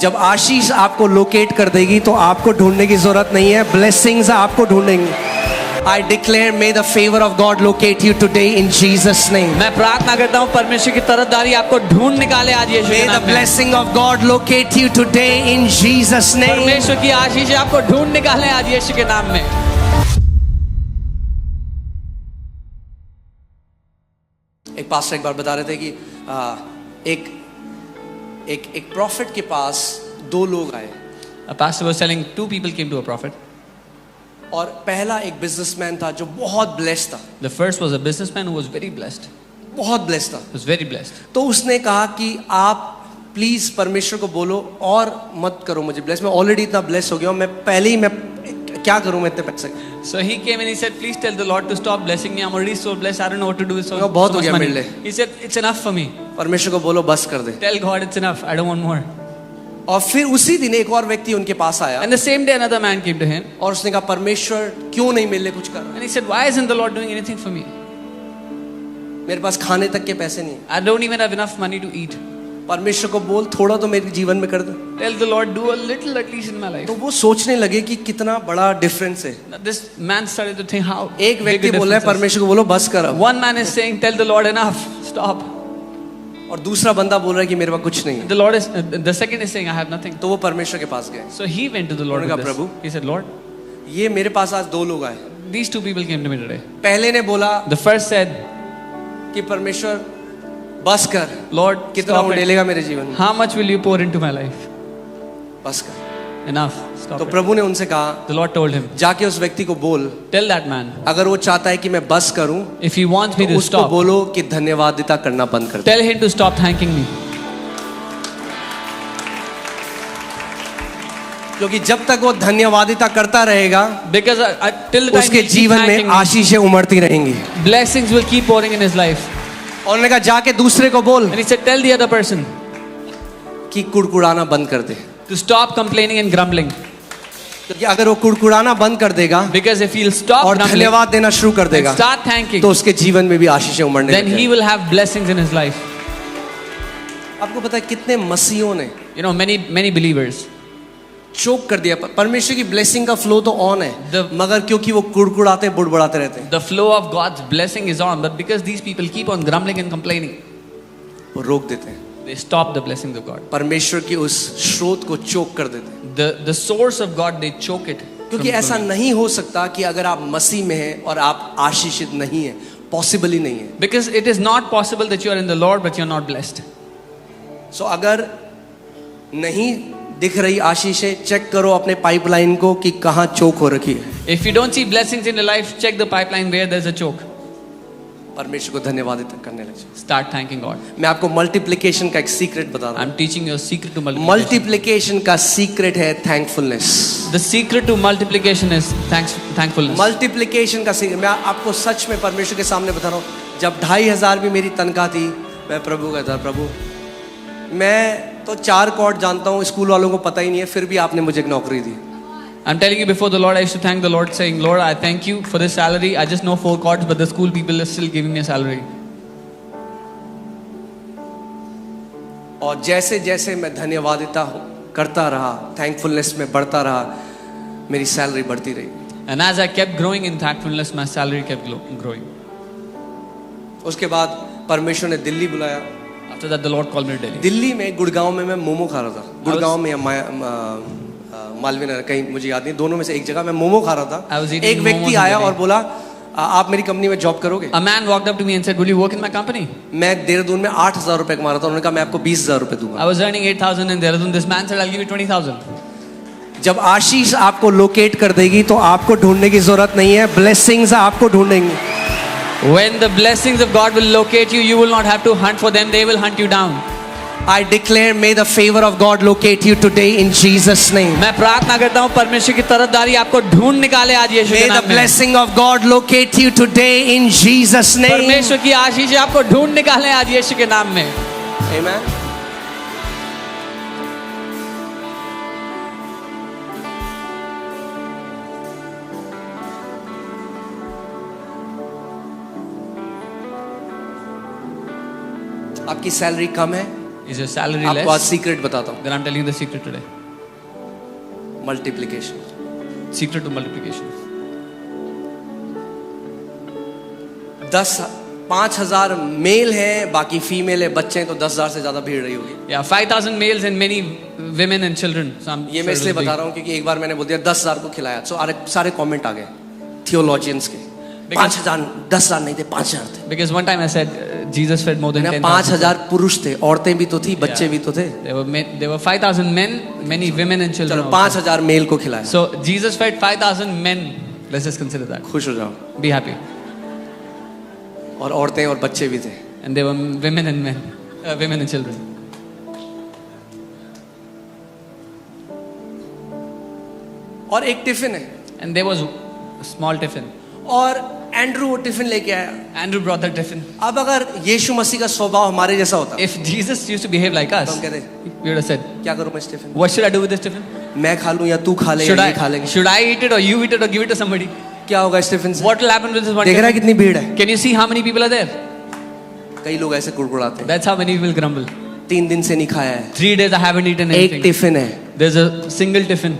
जब आशीष आपको लोकेट कर देगी तो आपको ढूंढने की जरूरत नहीं है, ब्लेसिंग्स आपको ढूंढेंगी। I declare, may the favor of God locate you today in Jesus' name. मैं प्रार्थना करता हूँ परमेश्वर की तरफदारी आपको ढूंढ निकाले आज यीशु May के the नाम में। blessing of God locate you today in Jesus' name. परमेश्वर की आशीष आपको ढूंढ निकाले आज यीशु के नाम में। एक पास्टर एक बार बता रहे थे कि एक प्रॉफिट के पास दो लोग आए A pastor was telling two people came to a prophet. और पहला एक बिजनेसमैन था जो बहुत ब्लेस्ड था, The first was a businessman who was very blessed. बहुत ब्लेस्ड था। He was very blessed. तो उसने कहा कि आप प्लीज परमेश्वर को बोलो और मत करो मुझे ब्लेस, मैं ऑलरेडी इतना ब्लेस हो गया हूँ, मैं पहले ही मैं क्या करूँ मैं इतने पैसे। So he came and he said, please tell the Lord to stop blessing me. I'm already so blessed. I don't know what to do with so बहुत हो much गया money. मेरे लिए। He said, it's enough for me. परमेश्वर को बोलो बस कर दे। Tell God it's enough. I don't want more. और फिर उसी दिन एक और व्यक्ति उनके पास आया And the same day another man came to him. और उसने कहा परमेश्वर क्यों नहीं मेरे लिए कुछ कर रहा, And he said, why isn't the Lord doing anything for me? मेरे पास खाने तक के पैसे नहीं है। I don't even have enough money to eat. परमेश्वर को बोल थोड़ा तो मेरे जीवन में कर दे। Tell the Lord, do a little at least in my life. तो वो सोचने लगे कि कितना बड़ा डिफरेंस है। Now, this man started to think how एक big व्यक्ति a बोल रहा है difference is. परमेश्वर को बोलो बस कर अब, One man is saying, tell the Lord enough, stop. और दूसरा बंदा बोल रहा है कि मेरे पास कुछ नहीं है। The Lord is, the second is saying, I have nothing. तो वो परमेश्वर के पास गए। So he went to the Lord उन्होंने with कहा, this. Prabhu, He said, Lord, ये मेरे पास आज दो लोग आए। these two people came to me today. पहले ने बोला The first said, कि परमेश्वर बस कर, Lord, कितना stop वो it. डालेगा मेरे जीवन में, How much will you pour into my life? बस कर। Enough. Stop तो it. प्रभु ने उनसे कहा The Lord told him, जाके उस व्यक्ति को बोल, tell that man, अगर वो चाहता है कि मैं बस करूं if he wants me तो to उसको stop, बोलो कि धन्यवादिता करना बंद कर दे। tell him to stop thanking me. क्योंकि जब तक वो धन्यवादिता करता रहेगा Because till the time उसके he keeps जीवन में thanking me, आशीषें उमड़ती रहेंगी। blessings will keep pouring in his life. और उन्होंने कहा जाके दूसरे को बोल And he said, tell the other person कि कुड़कुड़ाना बंद कर दे, to stop complaining and grumbling. क्योंकि अगर वो कुड़कुड़ाना बंद कर देगा Because if he'll stop और grumbling धन्यवाद देना शुरू कर and देगा start thanking, तो उसके जीवन में भी आशीषें उमड़ने then he लगेंगी। will have blessings in his life. आपको पता है कितने मसीहों ने You know, many believers, चोक कर दिया। परमेश्वर की ब्लेसिंग का फ्लो तो ऑन है, The- मगर क्योंकि वो कुड़कुड़ाते बुड़बुड़ाते रहते हैं the flow of God's blessing is on, but because these people keep on grumbling and complaining, वो रोक देते हैं, they stop the blessings of God. परमेश्वर की उस स्रोत को चोक कर देते हैं। The source of God, they choke it. क्योंकि from ऐसा flowing. नहीं हो सकता कि अगर आप मसीह में हैं और आप आशीषित नहीं हैं, पॉसिबल ही नहीं है। Because it is not possible that you are in the Lord but you are not blessed. सो अगर नहीं दिख रही आशीषें, चेक करो अपने पाइपलाइन को कि कहाँ चोक हो रखी है। If you don't see blessings in your life, check the pipeline where there's a choke. परमेश्वर को धन्यवाद करने लग जाओ। Start thanking God. मैं आपको मल्टीप्लिकेशन का एक सीक्रेट बता रहा हूँ। I'm teaching you a secret to multiplication. Multiplication का सीक्रेट है thankfulness. The secret to multiplication is thankfulness. Multiplication का सीक्रेट मैं आपको सच में परमेश्वर के सामने बता रहा हूँ। जब 2500 भी मेरी तनख्वाह थी, मैं प्रभु का था, प्रभु मैं तो 4 कॉर्ड जानता हूँ, स्कूल वालों को पता ही नहीं है, फिर भी आपने मुझे एक नौकरी दी। I'm telling you before the Lord, I used to thank the Lord saying, Lord, I thank you for this salary. I just know 4 chords, but the school people are still giving me a salary. और जैसे जैसे मैं धन्यवादिता करता रहा, thankfulness में बढ़ता रहा, मेरी सैलरी बढ़ती रही। And as I kept growing in thankfulness, my salary kept growing. उसके बाद परमेश्वर ने दिल्ली बुलाया। After that, the Lord called me to Delhi. Delhi में गुड़गांव में मैं मोमो खा रहा था, गुड़गांव में या मालवीय नगर, कहीं मुझे याद नहीं, दोनों में से एक जगह मैं मोमो खा रहा I was था। eating एक व्यक्ति momos in आया Delhi. और बोला आप मेरी कंपनी में जॉब करोगे? A man walked up to me and said, will you work in my company? मैं देहरादून में 8000 रुपए कमा रहा था, उन्होंने कहा मैं आपको 20,000 रुपए दूंगा। I was earning 8,000 in Dehradun. This man said, I'll give you 20,000. जब आशीष आपको लोकेट कर देगी तो आपको ढूंढने की जरूरत नहीं है, ब्लेसिंग्स आपको ढूंढेंगी। When the blessings of God will locate you, you will not have to hunt for them. They will hunt you down. I declare, may the favor of God locate you today in Jesus' name. मैं प्रार्थना करता हूँ परमेश्वर की तरफदारी आपको ढूंढ निकाले आज यीशु May के the नाम में। blessing of God locate you today in Jesus' name. परमेश्वर की आशीष आपको ढूंढ निकाले आज यीशु के नाम में। Amen. आपकी सैलरी कम है, Is your salary आपको आज less? सीक्रेट बताता हूँ, Then I'm telling you the secret today. Multiplication. Secret to multiplication. 5,000 male हैं, बाकी फीमेल है, बच्चे हैं, तो 10,000 से ज्यादा भीड़ रही होगी। Yeah, 5,000 males and many women and children. So I'm ये sure मैं it इसलिए was बता big. रहा हूँ क्योंकि एक बार मैंने बोल दिया 10,000 को खिलाया, तो सारे कमेंट आ गए थियोलॉजियंस के। 5,000, 10,000 नहीं थे, 5,000 थे। Because one time I said Jesus fed more than 10,000. 5,000 पुरुष थे, औरतें भी तो थी, बच्चे भी तो थे। There were 5,000 men, many women and children. चलो also. 5,000 मेल को खिलाया। So Jesus fed 5,000 men. Let's just consider that. खुश हो जाओ। Be happy. और औरतें और बच्चे भी थे। And there were women and men, women and children. और एक टिफिन है, And there was a small tiffin. और एंड्रू वो टिफिन लेके आया। Andrew brought that tiffin. अब अगर यीशु मसीह का स्वभाव हमारे जैसा होता If Jesus used to behave like तो us, हम कहते we would have said, क्या करूं मैं इस tiffin, what should I do with this tiffin? मैं खा लूं या तू खा ले, Should या ये खा लेंगे, I eat it or you eat it or give it to somebody? क्या होगा इस टिफिन से? What will happen with this one देख रहा है tiffin? कितनी भीड़ है। Can you see how many people are there? कई लोग ऐसे कुड़कुड़ाते हैं, That's how many people grumble. 3 दिन से नहीं खाया है, 3 days I haven't eaten एक anything. टिफिन है। There's a single tiffin.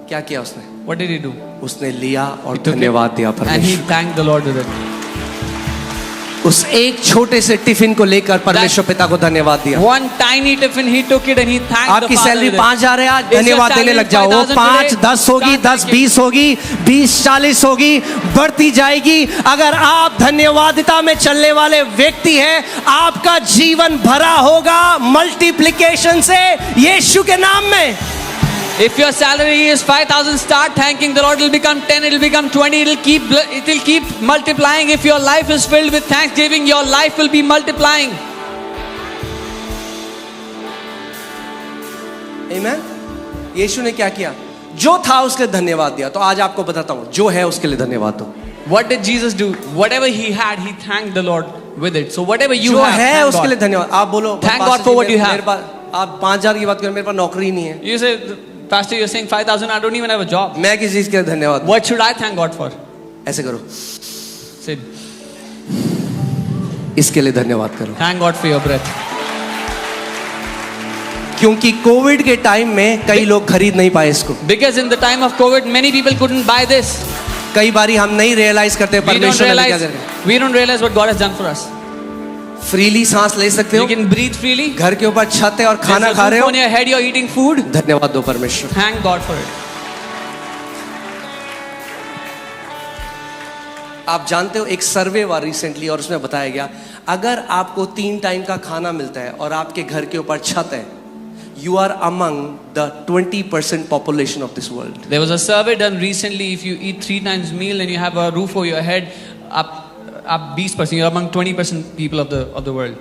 क्या किया उसने? What did he do? उसने लिया और He took धन्यवाद it दिया and he परमेश्वर। thanked the Lord with it. उस एक छोटे से टिफिन को लेकर परमेश्वर पिता को धन्यवाद दिया। One tiny tiffin, he took it and he thanked the आपकी Father सैलरी with it. 5,000 है, आज Is your धन्यवाद देने salary लग जाओ। वो 5,000 5, today? 10 होगी, Start 10, thanking. 20 होगी, 20, 40 होगी, बढ़ती जाएगी। अगर आप धन्यवादिता में चलने वाले व्यक्ति हैं, आपका जीवन भरा होगा मल्टीप्लिकेशन से, यीशु के नाम में। If your salary is 5,000, start thanking the Lord. It will become 10, it will become 20, it will keep multiplying. If your life is filled with thanksgiving, your life will be multiplying. आमीन। यीशु ने क्या किया? जो था उसके लिए धन्यवाद दिया। तो आज आपको बताता हूं, जो है उसके लिए धन्यवाद दो। What did Jesus do? Whatever he had, he thanked the Lord with it. So whatever you जो have, है thank उसके लिए God. धन्यवाद। आप बोलो, Thank "पास्टर God for जी, what you have." मेरे पास, आप 5,000 की बात करें, मेरे पास नौकरी नहीं है। You say, Pastor, you're saying 5,000, I don't even have a job. मैं किस चीज के लिए धन्यवाद? What should I thank God for? ऐसे करो, Say, इसके लिए धन्यवाद करो। thank God for your breath. क्योंकि कोविड के टाइम में कई लोग खरीद नहीं पाए इसको। Because in the time of COVID, many people couldn't buy this. कई बारी हम नहीं रियलाइज करते परमेश्वर ने क्या दे We don't realize what God has done for us. Freely सांस ले सकते हो, You can breathe freely. घर के ऊपर छत है और खाना There's a खा रहे roof हो, on your head, you're eating food. धन्यवाद दो परमेश्वर। Thank God for it. आप जानते हो एक सर्वे हुआ रिसेंटली और उसमें बताया गया, अगर आपको 3 टाइम का खाना मिलता है और आपके घर के ऊपर छत है, you are among the 20% population of this world. There was a survey done recently. If you eat 3 times meal and you have a roof over your head, up 20%, you're among 20% people of the world.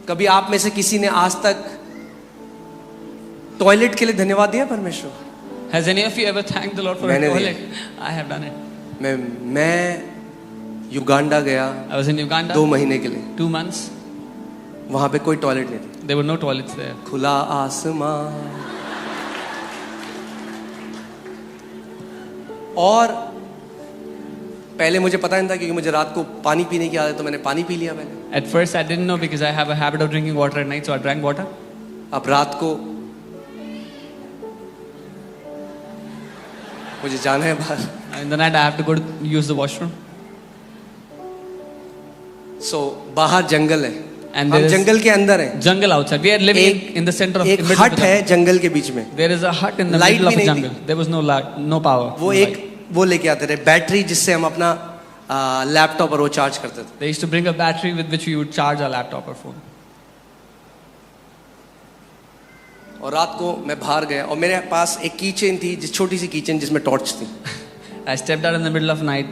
कभी आप में से किसी ने आज तक toilet के लिए धन्यवाद दिया परमेश्वर? Has any of you ever thanked the Lord for a मैंने दिया। toilet? I have done it. मैं युगांडा गया I was in Uganda 2 महीने के लिए, 2 months. वहां पे कोई टॉयलेट नहीं थी, There were no toilets there. खुला आसमान। और पहले मुझे पता नहीं था, क्योंकि मुझे रात को पानी पीने की आदत है, तो मैंने पानी पी लिया पहले। At first, I didn't know because I have a habit of drinking water at night, so I drank water. अब रात को मुझे जाना है बाहर, In the night, I have to go to use the washroom. सो बाहर जंगल है, And हम there is जंगल के अंदर हैं। jungle outside. We are living एक in the center of एक in middle of हट the है jungle. जंगल के बीच में, There is a hut in the Light middle of भी the नहीं jungle. There was no light, no power. वो no एक light. वो लेके आते थे बैटरी, जिससे हम अपना लैपटॉप और वो चार्ज करते थे। They used to bring a battery with which we would charge our laptop or phone. और रात को मैं बाहर गया और मेरे पास एक कीचेन थी, जिस छोटी सी कीचेन जिसमें टॉर्च थी, I stepped out in the middle of night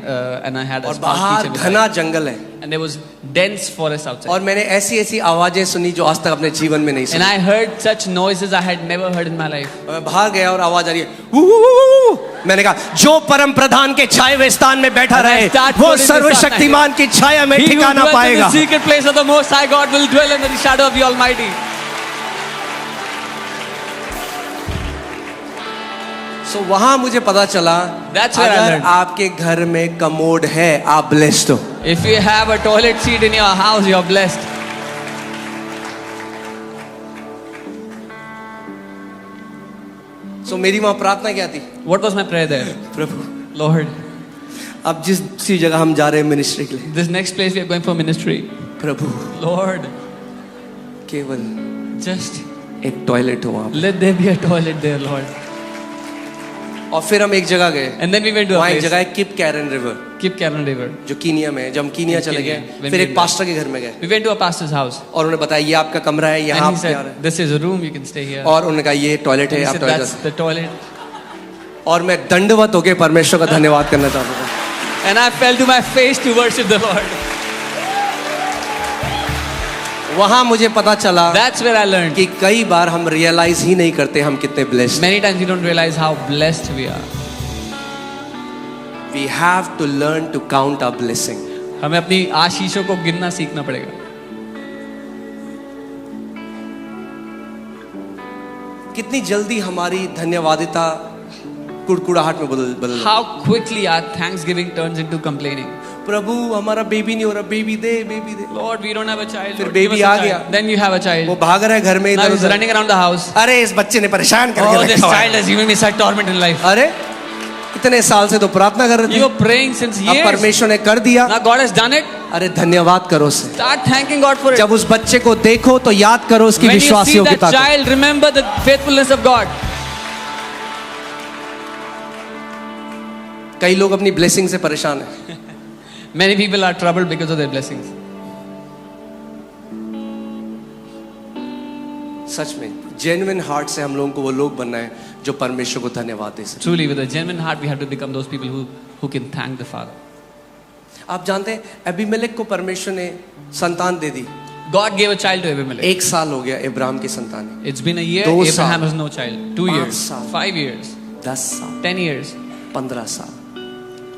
and I had a और small बाहर keychain with घना me. जंगल है, And there was dense forest outside. और मैंने ऐसी ऐसी आवाजें सुनी जो आज तक अपने जीवन में नहीं And सुनी। I heard such noises I had never heard in my life. और मैं बाहर गया और आवाज आ रही है, "वू, वू, वू, वू, वू।" मैंने कहा, जो परम प्रधान के छाए हुए स्थान में बैठा And I रहे, start वो putting this सर्वशक्तिमान की छाया में He who ठिकाना dwells in पाएगा। the secret place of the Most High God will dwell in the shadow of the Almighty. सो वहां मुझे पता चला That's where I अगर learned. आपके घर में कमोड है आप ब्लेस्ड हो. If you have a toilet seat in your house, you're blessed. सो मेरी वहां प्रार्थना क्या थी? What was my prayer there? Prabhu Lord, अब जिस जगह हम जा रहे हैं मिनिस्ट्री के लिए, this next place we are going for ministry. Prabhu Lord, केवल just एक टॉयलेट हो वहां पे. let there be a toilet there, Lord. और फिर हम एक जगह गए, And then we went to a वहां एक place, जगह है Kip Caron River Kip Caron River. जो कीनिया में है. जब हम कीनिया चले Kenya, गए when फिर we एक went पास्टर के घर में गए We went to a pastor's house. और उन्होंने बताया ये आपका कमरा है, यहाँ And he आप क्या रहे said, this is a room, you can stay here. हैं. और उन्होंने कहा ये टॉयलेट And है, he आप said, toilet. that's the toilet. और मैं दंडवत होके परमेश्वर का धन्यवाद करना चाहता था. And I fell to my face to worship the Lord. वहां मुझे पता चला That's where I learned. कि कई बार हम रियलाइज ही नहीं करते हम कितने blessed. Many times we don't realize how blessed we are. We have to learn to count our blessing. हमें अपनी आशीषों को गिनना सीखना पड़ेगा. कितनी जल्दी हमारी धन्यवादिता कुड़कुड़ाहट में बदल. How quickly our thanksgiving turns into complaining. प्रभु हमारा बेबी नहीं हो रहा, baby they, baby they. Lord, we don't have a child. फिर Lord, give baby us a आ child. गया. Then you have a वो child. भाग रहा है घर में Now इधर he's उधर. running around the house. अरे इस बच्चे ने परेशान Oh, करके this रखा हुआ child है. has given me such torment in life. अरे इतने साल से तो प्रार्थना कर रहे You थे, were praying since अब years. परमेश्वर ने कर दिया. Now God has done it. अरे धन्यवाद करो उसे. Start thanking God for it. जब उस बच्चे को देखो तो याद करो उसकी When you see विश्वासियों की that ताकत. child, remember the faithfulness of God. कई लोग अपनी ब्लेसिंग से परेशान हैं. Many people are troubled because of their blessings. सच में जेन्युइन हार्ट से हम लोगों को वो लोग बनना है जो परमेश्वर को धन्यवाद दे सके. Truly, with a genuine heart, we have to become those people who can thank the Father. आप जानते हैं अबीमेलेक को परमेश्वर ने संतान दे दी. God gave a child to Abimelech. एक साल हो गया इब्राहिम की संतान. It's been a year. 2 Abraham साल. has no child. 2 5 years. साल. 5 years. 10 साल, 10 years. 15 साल,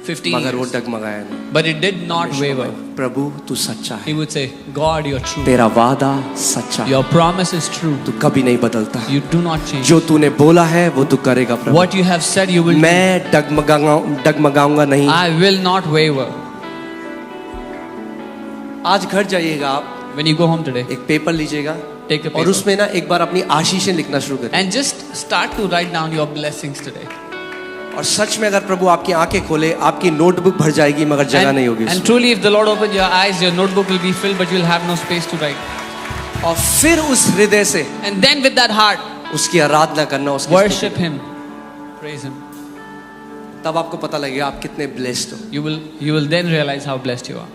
15 मगर वो years. डगमगाया नहीं. But it did not waver. प्रभु तू सच्चा He है, would say, God, you're true. तेरा वादा सच्चा है, Your promise is true. तू कभी नहीं बदलता. You do not change. जो तूने बोला है वो तू करेगा प्रभु. What you have said, you will do. मैं डगमगाऊंगा नहीं. I will not waver. आज घर जाइएगा आप, When you go home today, एक पेपर लीजिएगा take a और paper उसमें ना एक बार अपनी आशीषें लिखना शुरू करें. and just start to write down your blessings today. और सच में अगर प्रभु आपकी आंखें खोले आपकी नोटबुक भर जाएगी मगर जगह नहीं होगी And उसमें. truly, if the Lord opens your eyes, your notebook will be filled, but you'll have no space to write. और फिर उस हृदय से And then with that heart, उसकी आराधना करना, उसकी worship Him, praise Him. तब आपको पता लगेगा आप कितने ब्लेस्ड हो. You will then realize how blessed you are.